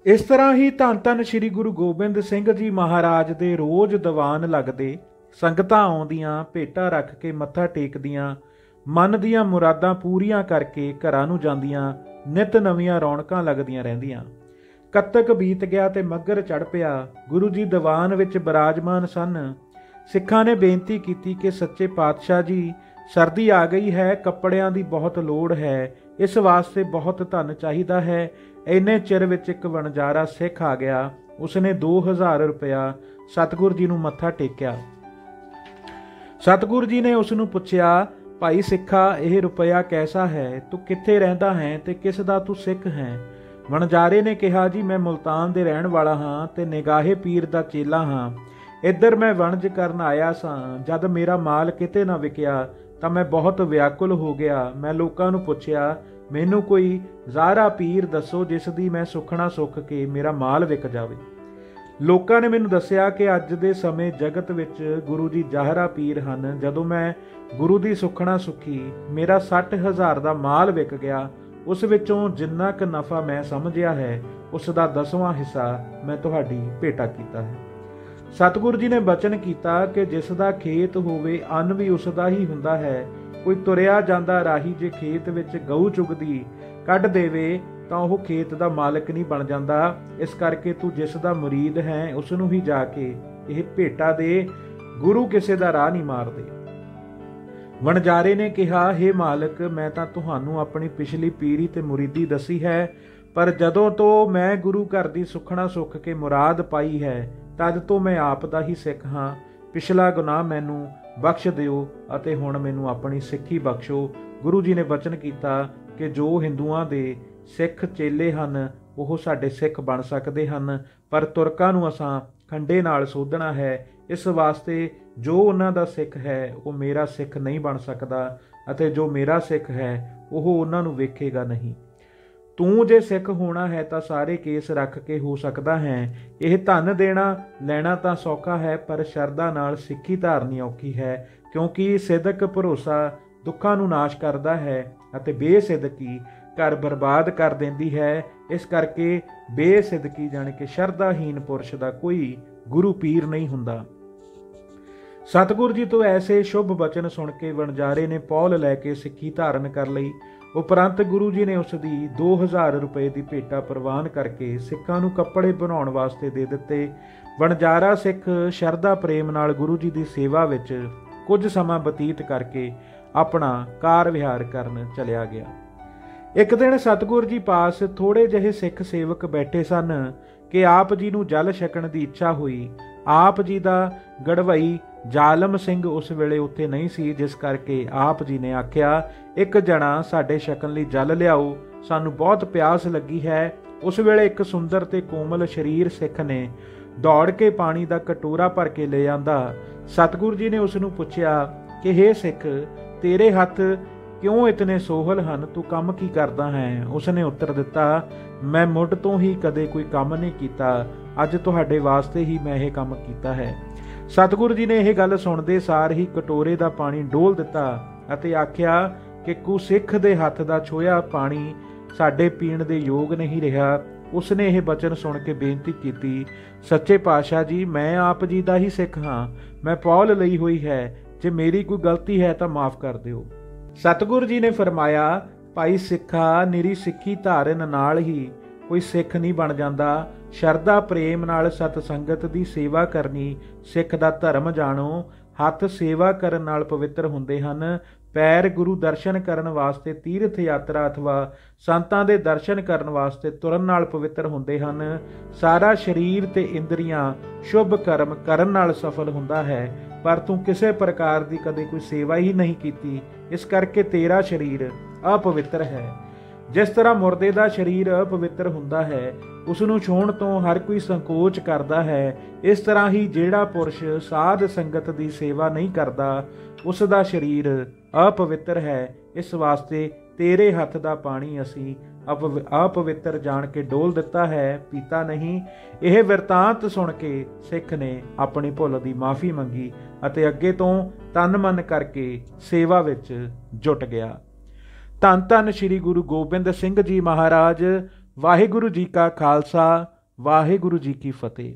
इस तरह ही धन धन श्री गुरु गोबिंद सिंह जी महाराज दे रोज दीवान लगदे, संगतां आउंदियां भेटां रख के मत्था टेकदियां, मन दीयां मुरादां पूरीआं करके घरां नूं जांदियां, नित नवीआं रौणकां लगदियां रहिंदियां। कत्तक बीत गया ते मग्घर चढ़ पिया। गुरु जी दीवान विच बिराजमान सन। सिखां ने बेनती की कि सच्चे पातशाह जी, सर्दी आ गई है, कपड़ियां दी बहुत लोड़ है, इस वास्ते बहुत धन चाहिदा है। इन्ने चिर विच एक वणजारा सिख आ गया। उसने 2000 रुपया सतगुरु जी नूं मत्था टेकिया। सतगुरु जी ने उसनूं पुछया, भाई सिखा, यह रुपया कैसा है? तू कित्थे रहिंदा है ते किस दा तू सिख है? वणजारे ने कहा, जी मैं मुल्तान दे रहण वाला हाँ ते निगाहे पीर दा चेला हाँ। इधर मैं वणज करन आया सां। जद मेरा माल किते ना विकिया तां मैं बहुत व्याकुल हो गया। मैं लोकां नूं पुछया, मैनू कोई ज़ाहरा पीर दसो जिस दी मैं सुखना सुख के मेरा माल विक जावे। लोकां ने मैनू दस्सिया कि अज दे समय जगत विच गुरु जी ज़ाहरा पीर हन। जदों मैं गुरु दी सुखना सुखी, मेरा 60,000 दा माल विक गया। उस विचों जिन्ना क नफ़ा मैं समझिया है, उस दा 10वां हिस्सा मैं तुहाडी भेटा कीता है। सतगुरु जी ने बचन किया कि जिस दा खेत होवे अन्न भी उसदा ही हुंदा है। कोई तुरिया जांदा राही जे खेत विच गऊ चुगदी कढ देवे तां ओह खेत दा मालक नहीं बन जांदा। इस करके तू जिस दा मुरीद है उसनूं ही जाके यह भेटा दे, गुरु किसे दा राह नहीं मारदे। वणजारे ने कहा, हे मालक, मैं तां तुहानूं अपनी पिछली पीरी ते मुरीदी दसी है, पर जदों तो मैं गुरु घर दी सुखना सुख के मुराद पाई है, तद तो मैं आप दा ही सिख हाँ। पिछला गुनाह मैनू बख्श दिओ अते हुण मैनू अपनी सिੱਖੀ बख्शो। गुरु जी ने वचन किया कि जो हिंदुआं दे सिख चेले हन ਉਹ ਸਾਡੇ सिख बन सकते हैं, पर तुरकां नूं असां खंडे नाल सोधना है। इस वास्ते जो उन्हां दा सिख है वो मेरा सिख नहीं बन सकता, अते जो मेरा सिख है ਉਹ उन्हां नूं वेखेगा नहीं। तू जे सिख होना है तो सारे केस रख के हो सकता है। यह धन देना लैना तो सौखा है, पर शरदा नाल सिੱਖੀ धारनी औखी है, क्योंकि सिदक भरोसा दुखों नूं नाश करता है अते बेसिदकी घर बर्बाद कर देंदी है। इस करके बेसिदकी जाने कि शरदाहीन पुरुष का कोई गुरु पीर नहीं हुंदा। सतगुरु जी तो ऐसे शुभ वचन सुन के वणजारे ने पौल लैके सिੱਖੀ धारण कर लई। उपरंत गुरु जी ने उसकी 2000 रुपए की भेटा प्रवान करके सिखां नूं कपड़े बनाउण वास्ते दे दिते। वणजारा सिख शरदा प्रेम नाल गुरु जी की सेवा विच कुछ समा बतीत करके अपना कार विहार करन चलिया गया। एक दिन सतगुरु जी पास थोड़े जहे सिख सेवक बैठे सन कि आप जी नूं जल छकण की इच्छा हुई। आप जी का गढ़वई जालम सिंह उस वेले उत्थे नहीं सी, जिस करके आप जी ने आख्या, एक जना साडे छकण लई जल लियाओ, सानू बहुत प्यास लगी है। उस वेले एक सुंदर ते कोमल शरीर सिख ने दौड़ के पानी का कटोरा भर के ले आंदा। सतगुरु जी ने उसनू पुछया कि हे सिख, तेरे हथ क्यों इतने सोहल हन, तू काम की करदा है? उसने उत्तर दिता, मैं मुढ़ तो ही कदे कोई काम नहीं कीता, अज तुहाडे वास्ते ही मैं यह काम कीता है। सतगुरु जी ने यह गल सुनते सार ही कटोरे का पानी डोल दिता अते आख्या कि कुसिख दे हथ का छोया पानी साडे पीण दे योग नहीं रहा। उसने यह वचन सुन के बेनती की, सच्चे पातशाह जी, मैं आप जी का ही सिख हाँ, मैं पौल लई हुई है, जे मेरी कोई गलती है तो माफ़ कर दिओ। सतगुरु जी ने फरमाया, भाई सिखा, निरी सिੱਖੀ धारन नाल ही कोई सिख नहीं बन जाता। शरदा प्रेम नाल सत संगत की सेवा करनी सिख दा धर्म जाणो। हथ सेवा करन नाल पवित्र हुंदे हन। पैर गुरु दर्शन करन वास्ते तीर्थ यात्रा अथवा संतां दे दर्शन करन वास्ते तुरन नाल पवित्र हुंदे हन। सारा शरीर ते इंद्रियां शुभ कर्म करन नाल सफल हुंदा है, पर तू किसी प्रकार की कदे कोई सेवा ही नहीं की, इस करके तेरा शरीर अपवित्र है। जिस तरह मुर्दे का शरीर अपवित्र हुंदा है, उसनूं छूहण तो हर कोई संकोच करता है, इस तरह ही जिहड़ा पुरुष साध संगत की सेवा नहीं करता, उसका शरीर अपवित्र है। इस वास्ते तेरे हथ का पानी असीं अपवित्र जान के डोल दिता है, पीता नहीं। यह वरतांत सुन के सिख ने अपनी भुल की माफ़ी मंगी अते अगे तो तन मन करके सेवा विच जुट गया। धन धन श्री गुरु गोबिंद सिंह जी महाराज। वाहिगुरु जी का खालसा, ਵਾਹਿਗੁਰੂ ਜੀ ਕੀ ਫਤਿਹ।